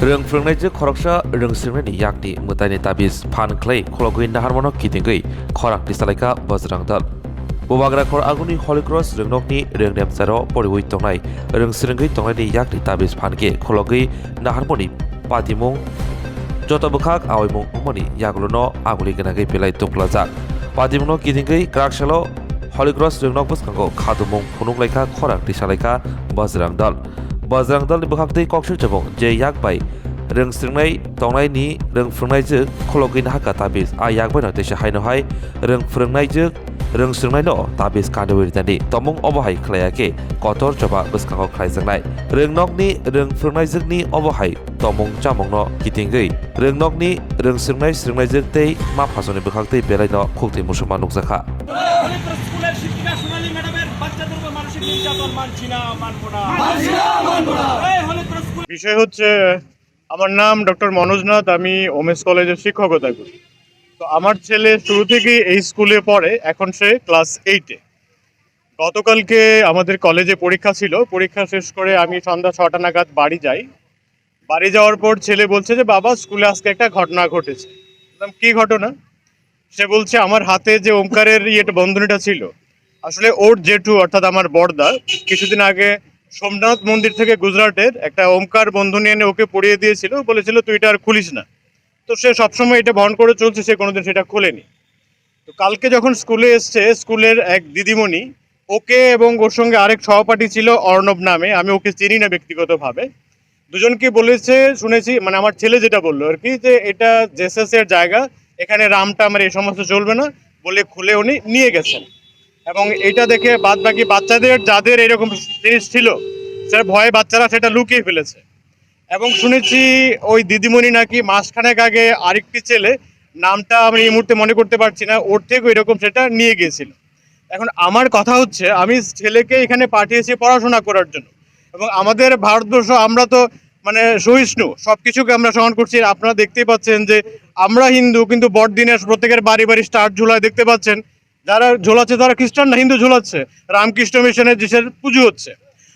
Rừng phường này trước khorok sa rừng sing này yak di mutai ni tabis phan clay khologi nahar mono kitingai khorak di salaika bajrang dal. Bubagra khor aguni Holy Cross rừng nok ni rừng dem saro poriwui tongnai rừng sringai tongnai ni yak di tabis phan ke khologi nahar moni patimung joto bukhak awaimung moni yakluno aguli genagai pelai tungplajak. Patimungno kitingai kraksalo Holy Cross rừng nok buskango khadumung phunung laika khorak di salaika bajrang dal. Bajrang dal ni bukhak koksuk jabong je yak bai rừng sringai tongnai ni rừng phungnai juk khologi nahaka tabis a yak bai no tesa haino hai rừng phungnai juk rừng sringai no tabis kandawiri tani tomung obohai khlaiake kotor joba buskango khlaijaknai rừng nok ni rừng phungnai juk ni obohai tomung chamung no kitingai rừng nok ni rừng sringai juk tei ma phasoni bukhak tei belai no khukti musulman nukjakha বিষয় হচ্ছে আমার নাম doctor মনোজনাথ। আমি women's কলেজের শিক্ষকতা করি। তো আমার ছেলে শুরু থেকেই এই স্কুলে পড়ে, এখন সে ক্লাস 8-এ। গতকালকে আমাদের কলেজে পরীক্ষা ছিল, পরীক্ষা শেষ করে আমি সন্ধ্যা 6টা নাগাদ বাড়ি যাই। বাড়ি যাওয়ার পর ছেলে বলছে যে বাবা স্কুলে আজকে একটা ঘটনা ঘটেছে। বললাম কি ঘটনা? সে বলছে আমার হাতে যে ওমকারের বন্ধনীটা ছিল, আসলে ওর জেঠু অর্থাৎ আমার বড়দা কিছুদিন আগে সোমনাথ মন্দির থেকে গুজরাটের একটা ওমকার বন্ধনী এনে ওকে পড়িয়ে দিয়েছিল, বলেছিল তুই এটা আর খুলিস না। তো সে সবসময় এটা বহন করে চলছে, সে কোনোদিন সেটা খোলেনি। তো কালকে যখন স্কুলে এসছে, স্কুলের এক দিদিমণি ওকে এবং ওর সঙ্গে আরেক সহপাঠী ছিল অর্ণব নামে, আমি ওকে চিনি না ব্যক্তিগতভাবে, দুজনকে বলেছে শুনেছি, মানে আমার ছেলে যেটা বললো আর কি, যে এটা জেসাস এর জায়গা, এখানে রামটা আমার এই সমস্ত চলবে না বলে খুলে উনি নিয়ে গেছেন। এবং এটা দেখে বাদ বাকি বাচ্চাদের যাদের এরকম জিনিস ছিল সেটা ভয়ে বাচ্চারা সেটা লুকিয়ে ফেলেছে। এবং শুনেছি ওই দিদিমণি নাকি মাসখানেক আগে আরেকটি ছেলে, নামটা আমি এই মুহূর্তে মনে করতে পারছি না, ওর থেকে এরকম সেটা নিয়ে গিয়েছিল। এখন আমার কথা হচ্ছে আমি ছেলেকে এখানে পাঠিয়েছি পড়াশোনা করার জন্য, এবং আমাদের ভারতবর্ষ আমরা তো মানে সহিষ্ণু, সব কিছুকে আমরা সমান করছি। আপনারা দেখতেই পাচ্ছেন যে আমরা হিন্দু, কিন্তু বড়দিনে প্রত্যেকের বাড়ি বাড়ি স্টার ঝুলায় দেখতে পাচ্ছেন, যারা ঝোলাচ্ছে তারা খ্রিস্টান না হিন্দু ঝোলাচ্ছে, রামকৃষ্ণ মিশনের যিশের পুজো হচ্ছে।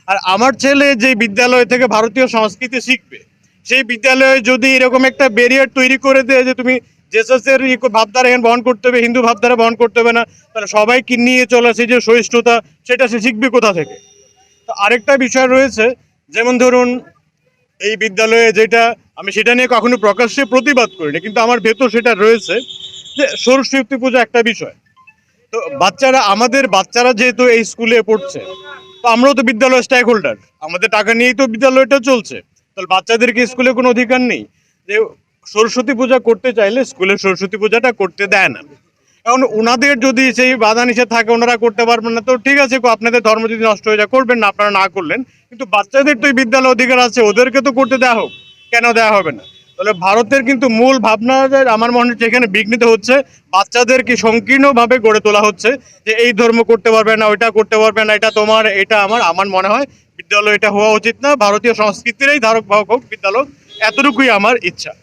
আর আমার ছেলে যে বিদ্যালয় থেকে ভারতীয় সংস্কৃতি শিখবে, সেই বিদ্যালয়ে যদি এরকম একটা ব্যারিয়ার তৈরি করে দেয় যে তুমি জেসাসের ভাবধারা এখানে বহন করতে হবে, হিন্দু ভাবধারা বহন করতে হবে না, তাহলে সবাইকে নিয়ে চলে আসে যে সহিষ্ণুতা, সেটা সে শিখবে কোথা থেকে? তো আরেকটা বিষয় রয়েছে, যেমন ধরুন এই বিদ্যালয়ে যেটা আমি সেটা নিয়ে কখনো প্রকাশ্যে প্রতিবাদ করি না, কিন্তু আমার ভেতর সেটা রয়েছে যে সরস্বতী পূজা একটা বিষয়। তো আমাদের বাচ্চারা যেহেতু এই স্কুলে পড়ছে, তো আমরাও তো বিদ্যালয়ের স্টেক হোল্ডার, আমাদের টাকা নিয়েই তো বিদ্যালয়টা চলছে। তাহলে বাচ্চাদেরকে স্কুলে কোনো অধিকার নেই যে সরস্বতী পূজা করতে চাইলে স্কুলে সরস্বতী পূজাটা করতে দেয় না। এখন ওনাদের যদি সেই বাধা নিষেধ থাকে, ওনারা করতে পারবেন না, তো ঠিক আছে, আপনাদের ধর্ম যদি নষ্ট হয়ে যায় করবেন না, আপনারা না করলেন, কিন্তু বাচ্চাদের তো এই বিদ্যালয় অধিকার আছে, ওদেরকে তো করতে দেওয়া হোক, কেন দেওয়া হবে না? তাহলে ভারতের কিন্তু মূল ভাবনা আমার মনে হচ্ছে এখানে বিঘ্নিত হচ্ছে, বাচ্চাদেরকে সংকীর্ণভাবে গড়ে তোলা হচ্ছে যে এই ধর্ম করতে পারবে না, ওইটা করতে পারবে না, এটা তোমার, এটা আমার মনে হয় বিদ্যালয় এটা হওয়া উচিত না, ভারতীয় সংস্কৃতিরই ধারক বাহক হোক বিদ্যালয়, এতটুকুই আমার ইচ্ছা।